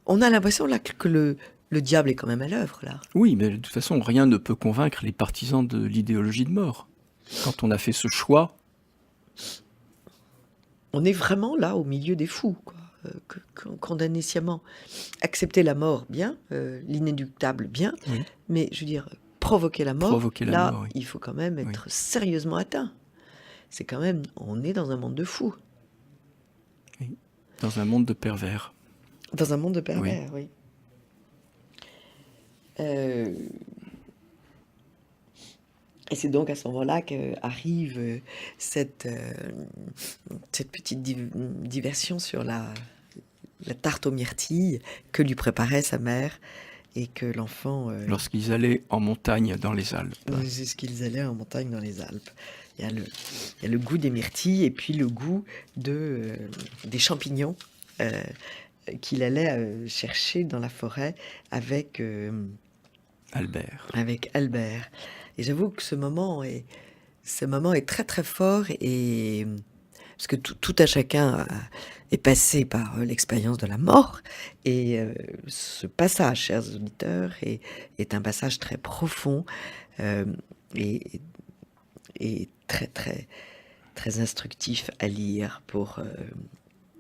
on a l'impression là que le diable est quand même à l'œuvre là. Oui, mais de toute façon, rien ne peut convaincre les partisans de l'idéologie de mort. Quand on a fait ce choix, on est vraiment là au milieu des fous, quoi. Condamner sciemment, accepter la mort, bien, l'inéluctable, bien, mais je veux dire, provoquer la mort, oui. Il faut quand même être sérieusement atteint. C'est quand même, on est dans un monde de fous. Oui. Dans un monde de pervers. Dans un monde de pervers, oui. Et c'est donc à ce moment-là qu'arrive cette petite diversion sur la tarte aux myrtilles que lui préparait sa mère et que l'enfant... Lorsqu'ils allaient en montagne dans les Alpes. Lorsqu'ils allaient en montagne dans les Alpes. Il y a le goût des myrtilles et puis le goût des champignons qu'il allait chercher dans la forêt avec... Albert. Avec Albert. Et j'avoue que ce moment est très très fort, et parce que tout à chacun est passé par l'expérience de la mort, et ce passage, chers auditeurs, est un passage très profond et très très très instructif à lire pour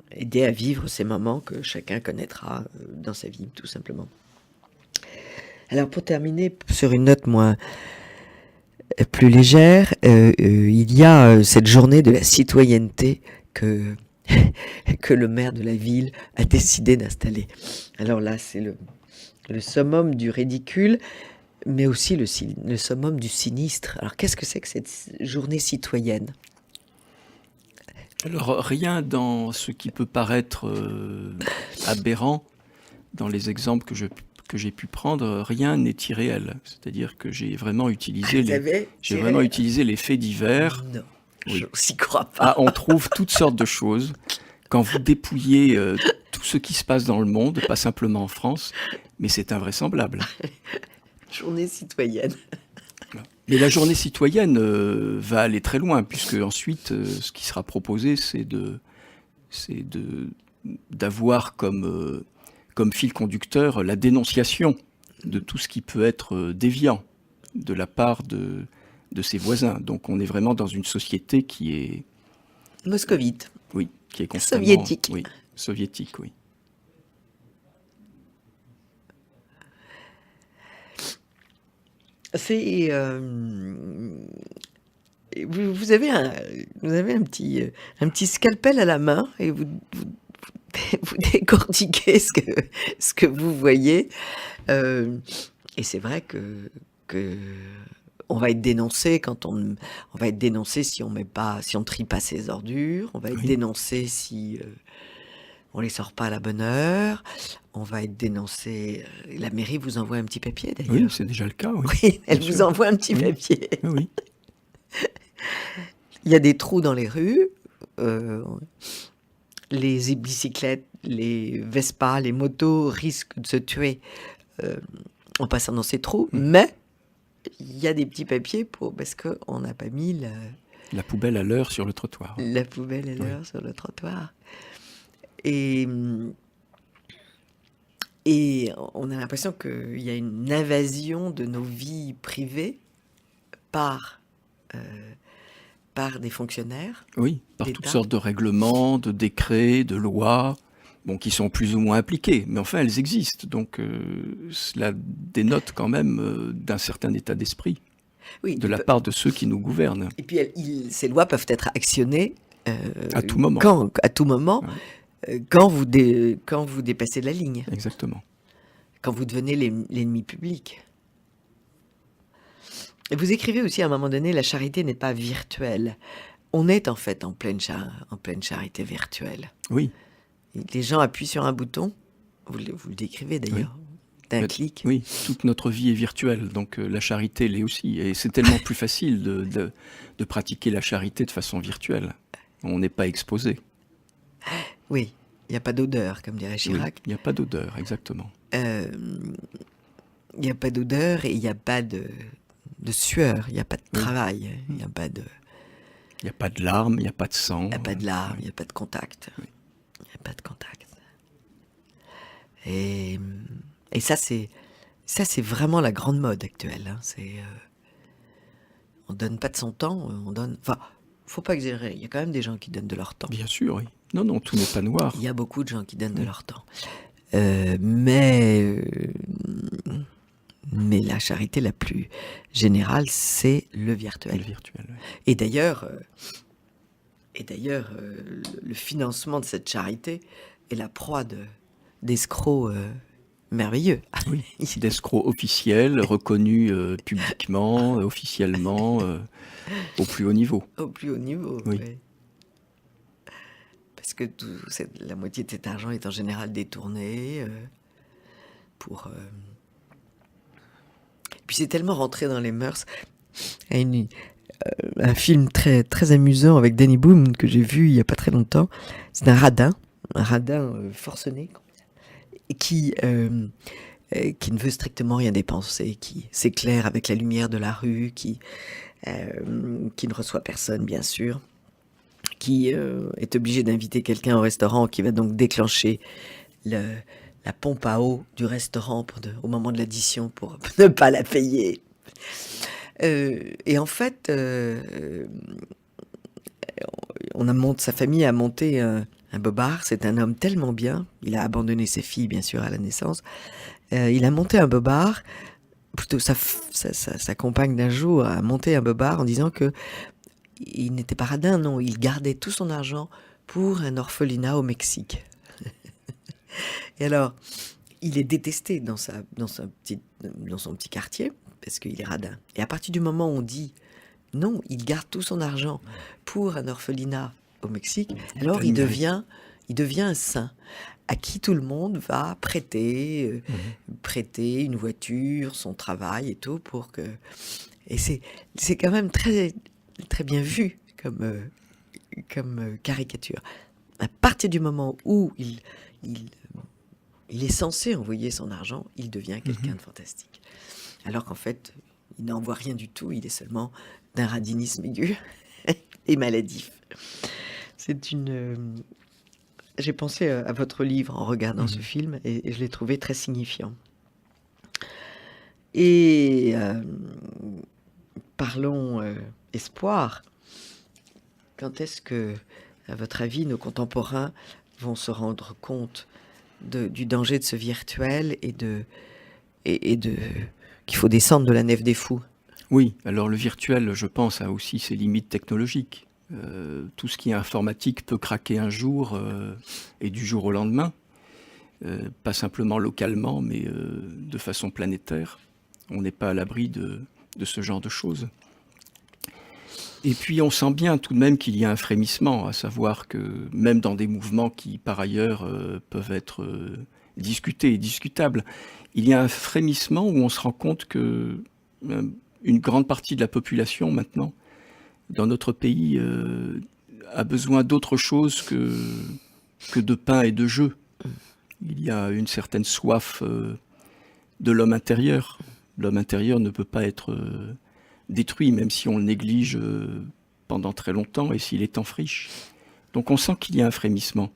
aider à vivre ces moments que chacun connaîtra dans sa vie, tout simplement. Alors pour terminer sur une note plus légère, il y a cette journée de la citoyenneté que que le maire de la ville a décidé d'installer. Alors là, c'est le summum du ridicule, mais aussi le summum du sinistre. Alors qu'est-ce que c'est que cette journée citoyenne? Alors, rien dans ce qui peut paraître aberrant, dans les exemples que j'ai pu prendre, rien n'est irréel. C'est-à-dire que j'ai vraiment utilisé les faits divers. Non, Oui. je s'y crois pas. Ah, on trouve toutes sortes de choses. Quand vous dépouillez tout ce qui se passe dans le monde, pas simplement en France, mais c'est invraisemblable. Journée citoyenne. Mais la journée citoyenne va aller très loin, puisque ensuite, ce qui sera proposé, c'est d'avoir comme fil conducteur la dénonciation de tout ce qui peut être déviant de la part de ses voisins. Donc on est vraiment dans une société qui est... Moscovite. Oui, qui est constamment... Soviétique. Oui, soviétique, oui. C'est vous avez un petit scalpel à la main et vous décortiquez ce que vous voyez. Et c'est vrai que on va être dénoncé quand on va être dénoncé si on trie pas ses ordures. On va être Oui. dénoncé si on les sort pas à la bonne heure. On va être dénoncé. La mairie vous envoie un petit papier d'ailleurs. Oui, c'est déjà le cas, oui. Oui, elle Bien vous sûr. envoie un petit Oui. papier. Oui, oui. Il y a des trous dans les rues. Les bicyclettes, les Vespa, les motos risquent de se tuer en passant dans ces trous. Mais il y a des petits papiers parce qu'on n'a pas mis La poubelle à l'heure sur le trottoir. la poubelle à l'heure sur le trottoir. Et on a l'impression qu'il y a une invasion de nos vies privées par des fonctionnaires. Oui, par L'État. toutes sortes de règlements, de décrets, de lois, bon, qui sont plus ou moins appliquées, mais enfin elles existent, donc cela dénote quand même d'un certain état d'esprit Oui, de la part de ceux qui nous gouvernent. et puis ces lois peuvent être actionnées À tout moment. à tout moment, quand vous dépassez la ligne, Exactement. quand vous devenez l'ennemi public. Et vous écrivez aussi à un moment donné, la charité n'est pas virtuelle. On est en fait en pleine charité virtuelle. Oui. Les gens appuient sur un bouton, vous le décrivez d'ailleurs, d'un clic. Oui, toute notre vie est virtuelle, donc la charité l'est aussi. Et c'est tellement plus facile de pratiquer la charité de façon virtuelle. On n'est pas exposé. Oui, il n'y a pas d'odeur, comme dirait Chirac. Oui, il n'y a pas d'odeur, exactement. Il n'y a pas d'odeur et il n'y a pas de sueur, il n'y a pas de travail, il n'y a pas de... Il n'y a pas de larmes, il n'y a pas de sang. Il n'y a pas de larmes, il n'y a pas de contact. Il n'y a pas de contact. Et ça, c'est vraiment la grande mode actuelle. Hein. On donne pas de son temps, on donne... Enfin, faut pas exagérer, il y a quand même des gens qui donnent de leur temps. Bien sûr, oui. Non, non, tout n'est pas noir. Il y a beaucoup de gens qui donnent de leur temps. Mais la charité la plus générale, c'est le virtuel. Le virtuel, oui. Et d'ailleurs, le financement de cette charité est la proie d'escrocs merveilleux. Oui, d'escrocs officiels, reconnus publiquement, officiellement, au plus haut niveau. Au plus haut niveau, Oui. oui. Parce que la moitié de cet argent est en général détourné pour... Puis c'est tellement rentré dans les mœurs. Il y a un film très, très amusant avec Danny Boone que j'ai vu il n'y a pas très longtemps. C'est un radin forcené, qui ne veut strictement rien dépenser, qui s'éclaire avec la lumière de la rue, qui ne reçoit personne, bien sûr, qui est obligé d'inviter quelqu'un au restaurant, qui va donc déclencher la pompe à eau du restaurant au moment de l'addition pour ne pas la payer. Et en fait, sa famille a monté un bobard. C'est un homme tellement bien. Il a abandonné ses filles, bien sûr, à la naissance. Il a monté un bobard. Plutôt, sa compagne d'un jour a monté un bobard en disant que il n'était pas radin, non. Il gardait tout son argent pour un orphelinat au Mexique. Et alors, il est détesté dans son petit quartier, parce qu'il est radin. Et à partir du moment où on dit non, il garde tout son argent pour un orphelinat au Mexique, alors il devient un saint à qui tout le monde va prêter une voiture, son travail et tout pour que... Et c'est quand même très, très bien vu comme caricature. À partir du moment où il est censé envoyer son argent, il devient quelqu'un de fantastique. Alors qu'en fait, il n'envoie rien du tout, il est seulement d'un radinisme aigu et maladif. J'ai pensé à votre livre en regardant ce film et je l'ai trouvé très signifiant. Et parlons espoir. Quand est-ce que, à votre avis, nos contemporains vont se rendre compte du danger de ce virtuel et qu'il faut descendre de la nef des fous? Oui, alors le virtuel, je pense, a aussi ses limites technologiques. Tout ce qui est informatique peut craquer un jour et du jour au lendemain, pas simplement localement, mais de façon planétaire. On n'est pas à l'abri de ce genre de choses. Et puis on sent bien tout de même qu'il y a un frémissement, à savoir que même dans des mouvements qui par ailleurs peuvent être discutés et discutables, il y a un frémissement où on se rend compte que une grande partie de la population maintenant, dans notre pays, a besoin d'autre chose que de pain et de jeu. Il y a une certaine soif de l'homme intérieur. L'homme intérieur ne peut pas être détruit, même si on le néglige pendant très longtemps et s'il est en friche. Donc on sent qu'il y a un frémissement.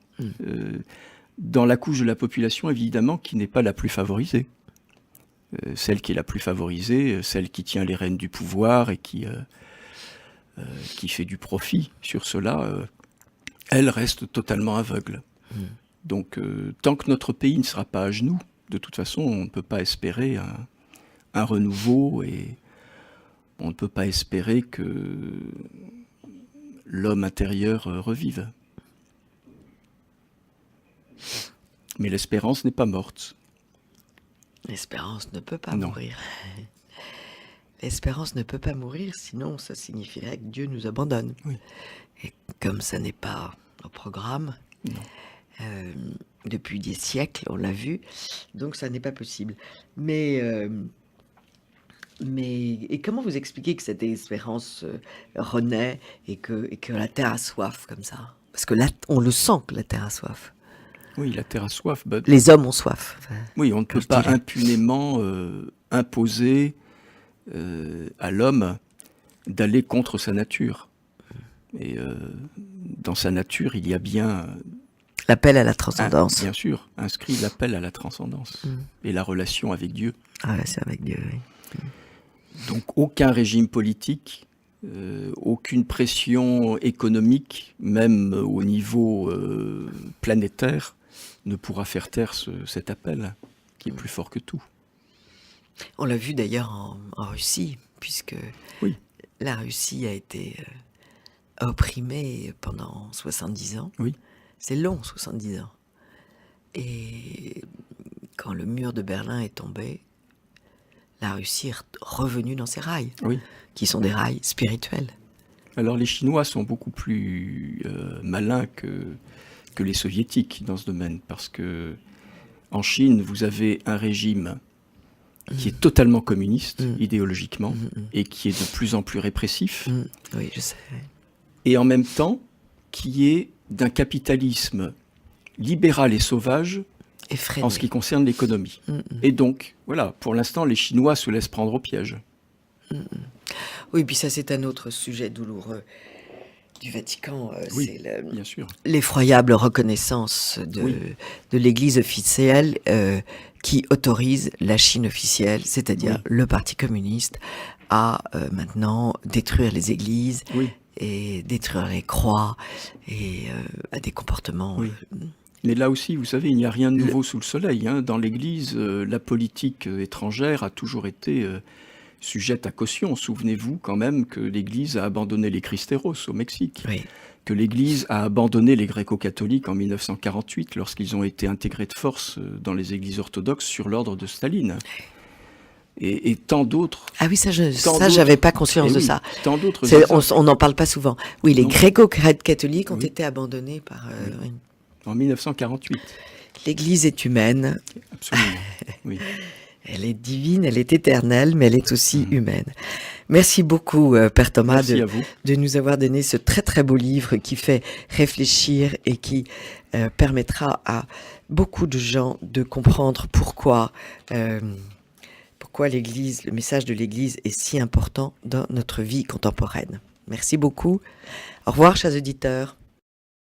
Dans la couche de la population, évidemment, qui n'est pas la plus favorisée. Celle qui est la plus favorisée, celle qui tient les rênes du pouvoir et qui fait du profit sur cela, elle reste totalement aveugle. Donc tant que notre pays ne sera pas à genoux, de toute façon, on ne peut pas espérer un renouveau et on ne peut pas espérer que l'homme intérieur revive. Mais l'espérance n'est pas morte. L'espérance ne peut pas mourir. L'espérance ne peut pas mourir, sinon ça signifierait que Dieu nous abandonne. Oui. Et comme ça n'est pas au programme, depuis des siècles, on l'a vu, donc ça n'est pas possible. Mais et comment vous expliquez que cette espérance renaît et que la Terre a soif comme ça? Parce que là, on le sent que la Terre a soif. Oui, la Terre a soif. Les hommes ont soif. Enfin, oui, on ne peut pas impunément imposer à l'homme d'aller contre sa nature. Et dans sa nature, il y a bien... l'appel à la transcendance. Bien sûr, inscrit l'appel à la transcendance et la relation avec Dieu. Ah, c'est avec Dieu, oui. Donc aucun régime politique, aucune pression économique, même au niveau planétaire, ne pourra faire taire cet appel qui est plus fort que tout. On l'a vu d'ailleurs en Russie, puisque la Russie a été opprimée pendant 70 ans. Oui. C'est long, 70 ans. Et quand le mur de Berlin est tombé, la Russie est revenue dans ses rails, qui sont des rails spirituels. Alors les Chinois sont beaucoup plus malins que les Soviétiques dans ce domaine, parce que en Chine, vous avez un régime qui est totalement communiste, idéologiquement, et qui est de plus en plus répressif. Oui, je sais. Et en même temps, qui est d'un capitalisme libéral et sauvage en ce qui concerne l'économie. Et donc, voilà, pour l'instant, les Chinois se laissent prendre au piège. Oui, puis ça, c'est un autre sujet douloureux du Vatican. C'est bien sûr. L'effroyable reconnaissance de l'Église officielle qui autorise la Chine officielle, c'est-à-dire le Parti communiste, à maintenant détruire les églises et détruire les croix et à des comportements... Mais là aussi, vous savez, il n'y a rien de nouveau sous le soleil. Dans l'Église, la politique étrangère a toujours été sujette à caution. Souvenez-vous quand même que l'Église a abandonné les Cristeros au Mexique, que l'Église a abandonné les gréco-catholiques en 1948 lorsqu'ils ont été intégrés de force dans les églises orthodoxes sur l'ordre de Staline. Et tant d'autres. Ah oui, ça, j'avais pas conscience de ça. Tant d'autres. On n'en parle pas souvent. Oui, les gréco-catholiques ont été abandonnés par... En 1948. L'Église est humaine. Absolument, oui. Elle est divine, elle est éternelle, mais elle est aussi humaine. Merci beaucoup, Père Thomas, de nous avoir donné ce très très beau livre qui fait réfléchir et qui permettra à beaucoup de gens de comprendre pourquoi l'Église, le message de l'Église est si important dans notre vie contemporaine. Merci beaucoup. Au revoir, chers auditeurs.